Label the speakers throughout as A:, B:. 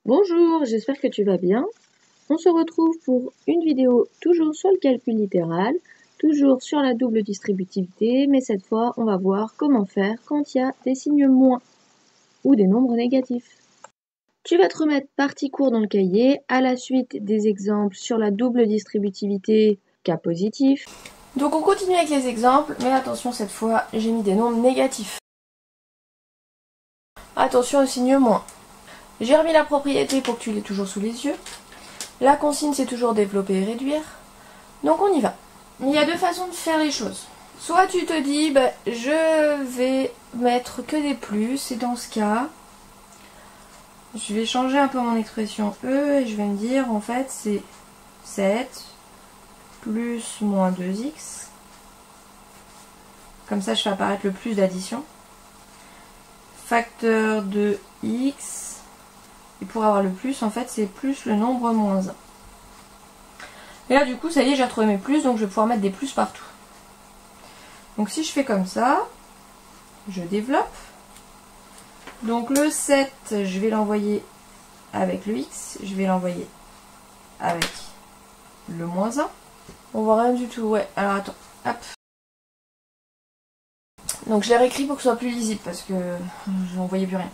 A: Bonjour, j'espère que tu vas bien. On se retrouve pour une vidéo toujours sur le calcul littéral, toujours sur la double distributivité, mais cette fois on va voir comment faire quand il y a des signes moins ou des nombres négatifs. Tu vas te remettre partie cours dans le cahier à la suite des exemples sur la double distributivité cas positif.
B: Donc on continue avec les exemples, mais attention cette fois j'ai mis des nombres négatifs. Attention au signe moins. J'ai remis la propriété pour que tu l'aies toujours sous les yeux. La consigne c'est toujours développer et réduire. Donc on y va. Il y a deux façons de faire les choses. Soit tu te dis je vais mettre que des plus, et dans ce cas je vais changer un peu mon expression E et je vais me dire en fait c'est 7 plus moins 2x. Comme ça je fais apparaître le plus d'addition. Facteur de x. Et pour avoir le plus, en fait, c'est plus le nombre moins 1. Et là, du coup, ça y est, j'ai retrouvé mes plus, donc je vais pouvoir mettre des plus partout. Donc si je fais comme ça, je développe. Donc le 7, je vais l'envoyer avec le x. Je vais l'envoyer avec le moins 1. On voit rien du tout, ouais. Alors attends, hop. Donc je l'ai réécrit pour que ce soit plus lisible, parce que je n'en voyais plus rien.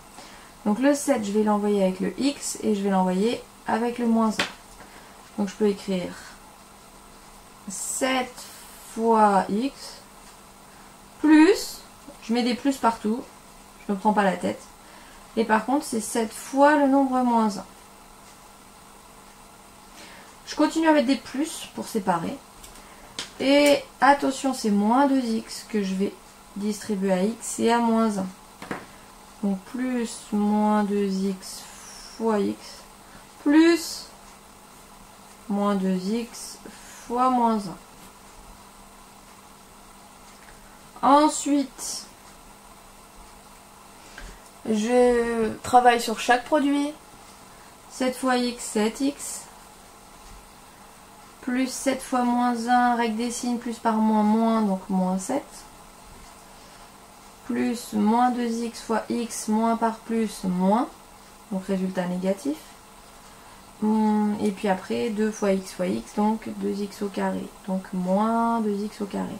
B: Donc le 7, je vais l'envoyer avec le x et je vais l'envoyer avec le moins 1. Donc je peux écrire 7 fois x plus, je mets des plus partout, je ne me prends pas la tête. Et par contre, c'est 7 fois le nombre moins 1. Je continue à mettre des plus pour séparer. Et attention, c'est moins 2x que je vais distribuer à x et à moins 1. Donc plus moins 2x fois x plus moins 2x fois moins 1. Ensuite, je travaille sur chaque produit. 7 fois x, 7x. Plus 7 fois moins 1, règle des signes, plus par moins, moins, donc moins 7. Plus moins 2x fois x, moins par plus, moins, donc résultat négatif. Et puis après 2 fois x, donc 2x au carré, donc moins 2x au carré.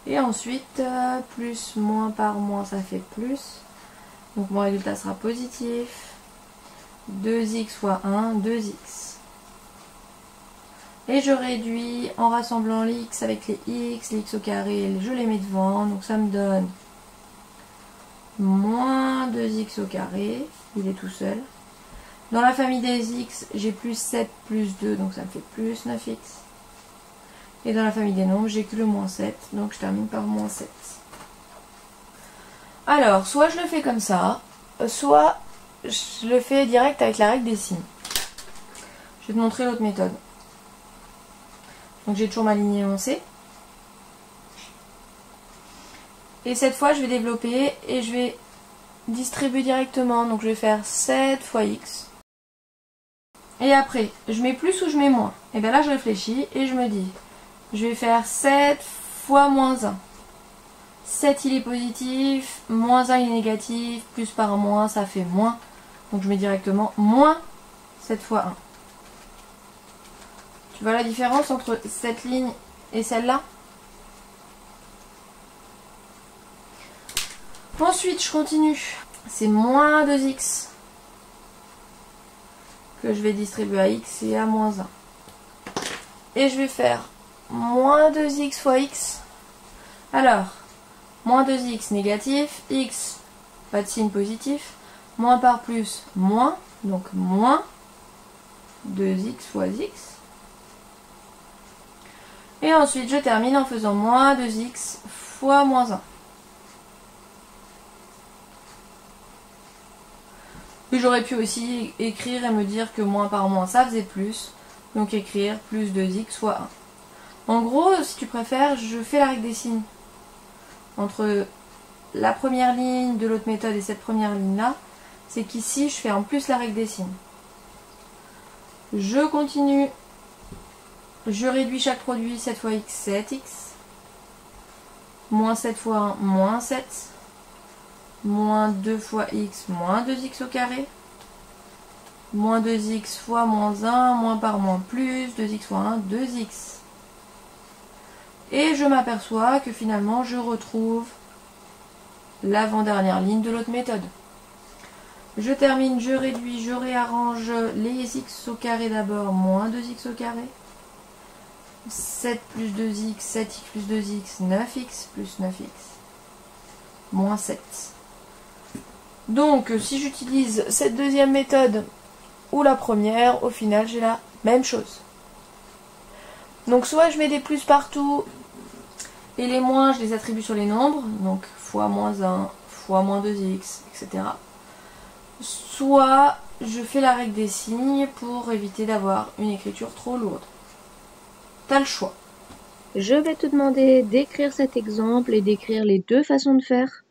B: Et ensuite, plus, moins par moins, ça fait plus. Donc mon résultat sera positif. 2x fois 1, 2x. Et je réduis en rassemblant les x avec les x au carré, je les mets devant, donc ça me donne moins 2x au carré, il est tout seul. Dans la famille des x, j'ai plus 7 plus 2, donc ça me fait plus 9x. Et dans la famille des nombres, j'ai que le moins 7, donc je termine par moins 7. Alors, soit je le fais comme ça, soit je le fais direct avec la règle des signes. Je vais te montrer l'autre méthode. Donc j'ai toujours ma ligne énoncée. Et cette fois, je vais développer et je vais distribuer directement. Donc je vais faire 7 fois x. Et après, je mets plus ou je mets moins. Et bien là, je réfléchis et je me dis, je vais faire 7 fois moins 1. 7 il est positif, moins 1 il est négatif, plus par moins ça fait moins. Donc je mets directement moins 7 fois 1. Tu vois la différence entre cette ligne et celle-là? Ensuite, je continue. C'est moins 2x que je vais distribuer à x et à moins 1. Et je vais faire moins 2x fois x. Alors, moins 2x négatif, x, pas de signe positif, moins par plus, moins, donc moins 2x fois x. Et ensuite, je termine en faisant moins 2x fois moins 1. Et j'aurais pu aussi écrire et me dire que moins par moins, ça faisait plus. Donc écrire plus 2x fois 1. En gros, si tu préfères, je fais la règle des signes. Entre la première ligne de l'autre méthode et cette première ligne-là, c'est qu'ici, je fais en plus la règle des signes. Je continue. Je réduis chaque produit, 7 fois x, 7x. Moins 7 fois 1, moins 7. Moins 2 fois x, moins 2x au carré. Moins 2x fois moins 1, moins par moins plus, 2x fois 1, 2x. Et je m'aperçois que finalement je retrouve l'avant-dernière ligne de l'autre méthode. Je termine, je réduis, je réarrange les x au carré d'abord, moins 2x au carré. 7 plus 2x, 7x plus 2x, 9x plus 9x, moins 7. Donc, si j'utilise cette deuxième méthode ou la première, au final, j'ai la même chose. Donc, soit je mets des plus partout, et les moins, je les attribue sur les nombres, donc fois moins 1, fois moins 2x, etc. Soit je fais la règle des signes pour éviter d'avoir une écriture trop lourde. T'as le choix.
A: Je vais te demander d'écrire cet exemple et d'écrire les deux façons de faire,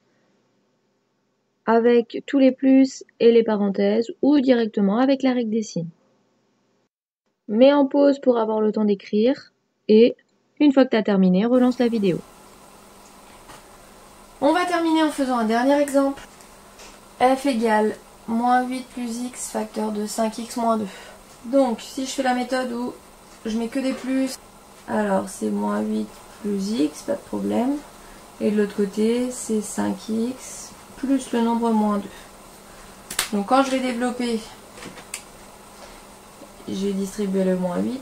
A: avec tous les plus et les parenthèses, ou directement avec la règle des signes. Mets en pause pour avoir le temps d'écrire, et une fois que tu as terminé, relance la vidéo.
B: On va terminer en faisant un dernier exemple. F égale moins 8 plus x facteur de 5x moins 2. Donc, si je fais la méthode où je mets que des plus, alors c'est moins 8 plus x, pas de problème. Et de l'autre côté, c'est 5x plus le nombre moins 2. Donc quand je vais développer, j'ai distribué le moins 8.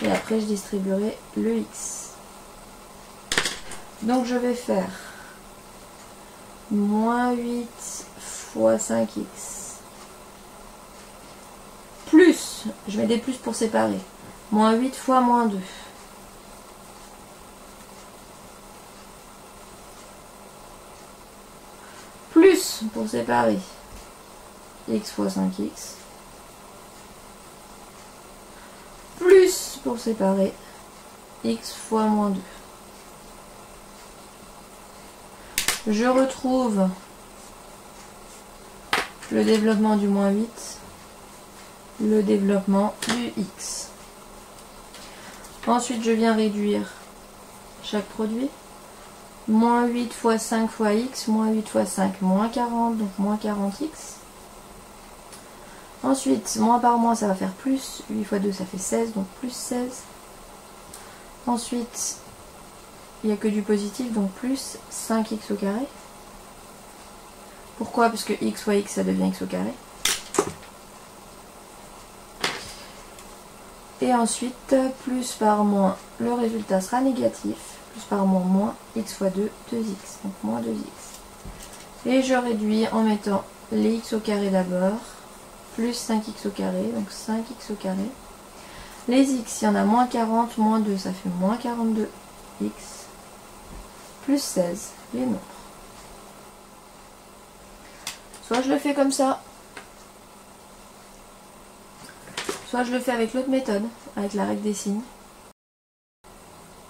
B: Et après, je distribuerai le x. Donc je vais faire moins 8 fois 5x. Plus, je mets des plus pour séparer, moins 8 fois moins 2. Plus, pour séparer, x fois 5x. Plus, pour séparer, x fois moins 2. Je retrouve le développement du moins 8, le développement du x. Ensuite, je viens réduire chaque produit. Moins 8 fois 5 fois x, moins 8 fois 5, moins 40, donc moins 40x. Ensuite, moins par moins, ça va faire plus. 8 fois 2, ça fait 16, donc plus 16. Ensuite, il n'y a que du positif, donc plus 5x au carré. Pourquoi? Parce que x fois x, ça devient x au carré. Et ensuite, plus par moins, le résultat sera négatif. Plus par moins, moins x fois 2, 2x, donc moins 2x. Et je réduis en mettant les x au carré d'abord, plus 5x au carré, donc 5x au carré. Les x, il y en a moins 40, moins 2, ça fait moins 42x, plus 16, les nombres. Soit je le fais comme ça, soit je le fais avec l'autre méthode, avec la règle des signes.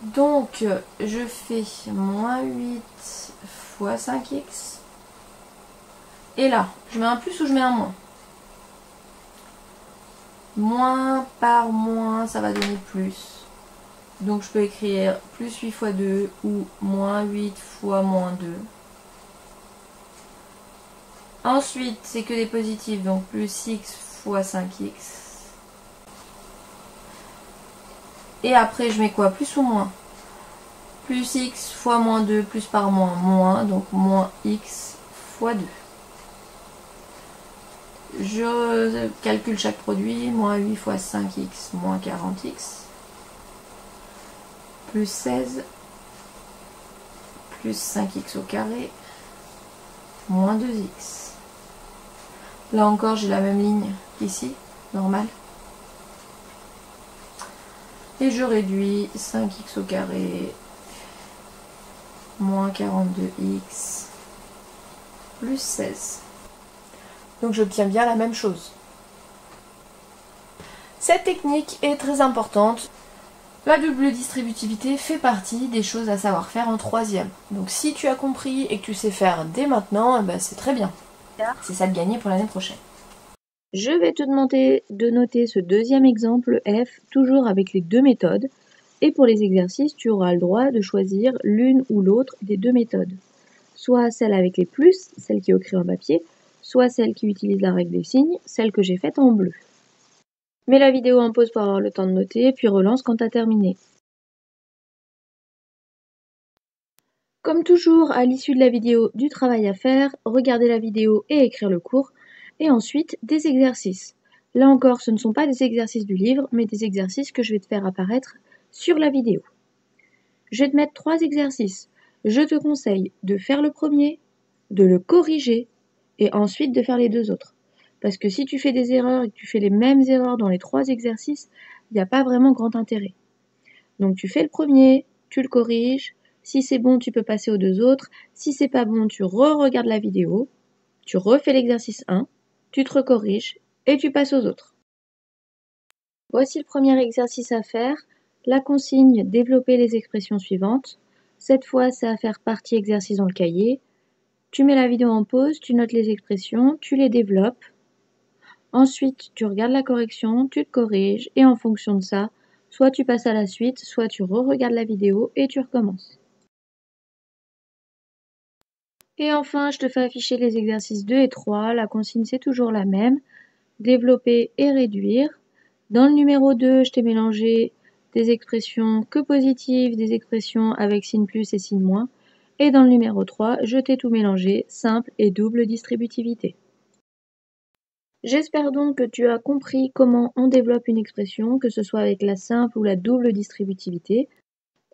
B: Donc, je fais moins 8 fois 5x. Et là, je mets un plus ou je mets un moins. Moins par moins, ça va donner plus. Donc, je peux écrire plus 8 fois 2 ou moins 8 fois moins 2. Ensuite, c'est que des positifs, donc plus x fois 5x. Et après, je mets quoi? Plus ou moins? Plus x fois moins 2, plus par moins, moins, donc moins x fois 2. Je calcule chaque produit, moins 8 fois 5x, moins 40x. Plus 16, plus 5x au carré, moins 2x. Là encore, j'ai la même ligne qu'ici, normal. Et je réduis 5x au carré, moins 42x, plus 16. Donc j'obtiens bien la même chose. Cette technique est très importante. La double distributivité fait partie des choses à savoir faire en troisième. Donc si tu as compris et que tu sais faire dès maintenant, ben c'est très bien. C'est ça de gagner pour l'année prochaine.
A: Je vais te demander de noter ce deuxième exemple F, toujours avec les deux méthodes. Et pour les exercices, tu auras le droit de choisir l'une ou l'autre des deux méthodes. Soit celle avec les plus, celle qui est écrite en papier, soit celle qui utilise la règle des signes, celle que j'ai faite en bleu. Mets la vidéo en pause pour avoir le temps de noter, puis relance quand tu as terminé. Comme toujours, à l'issue de la vidéo, du travail à faire, regarder la vidéo et écrire le cours, et ensuite des exercices. Là encore, ce ne sont pas des exercices du livre, mais des exercices que je vais te faire apparaître sur la vidéo. Je vais te mettre 3 exercices. Je te conseille de faire le premier, de le corriger, et ensuite de faire les 2 autres. Parce que si tu fais des erreurs et que tu fais les mêmes erreurs dans les 3 exercices, il n'y a pas vraiment grand intérêt. Donc tu fais le premier, tu le corriges. Si c'est bon, tu peux passer aux 2 autres. Si c'est pas bon, tu re-regardes la vidéo, tu refais l'exercice 1, tu te recorriges et tu passes aux autres. Voici le premier exercice à faire. La consigne, développer les expressions suivantes. Cette fois, c'est à faire partie exercice dans le cahier. Tu mets la vidéo en pause, tu notes les expressions, tu les développes. Ensuite, tu regardes la correction, tu te corriges et en fonction de ça, soit tu passes à la suite, soit tu re-regardes la vidéo et tu recommences. Et enfin, je te fais afficher les exercices 2 et 3. La consigne, c'est toujours la même. Développer et réduire. Dans le numéro 2, je t'ai mélangé des expressions que positives, des expressions avec signe plus et signe moins. Et dans le numéro 3, je t'ai tout mélangé, simple et double distributivité. J'espère donc que tu as compris comment on développe une expression, que ce soit avec la simple ou la double distributivité.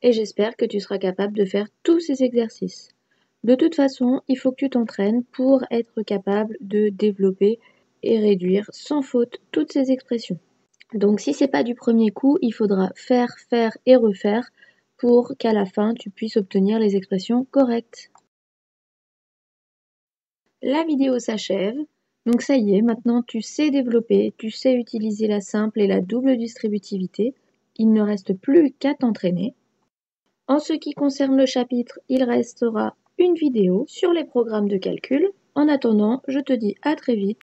A: Et j'espère que tu seras capable de faire tous ces exercices. De toute façon, il faut que tu t'entraînes pour être capable de développer et réduire sans faute toutes ces expressions. Donc si c'est pas du premier coup, il faudra faire et refaire pour qu'à la fin tu puisses obtenir les expressions correctes. La vidéo s'achève. Donc ça y est, maintenant tu sais développer, tu sais utiliser la simple et la double distributivité. Il ne reste plus qu'à t'entraîner. En ce qui concerne le chapitre, il restera une vidéo sur les programmes de calcul. En attendant, je te dis à très vite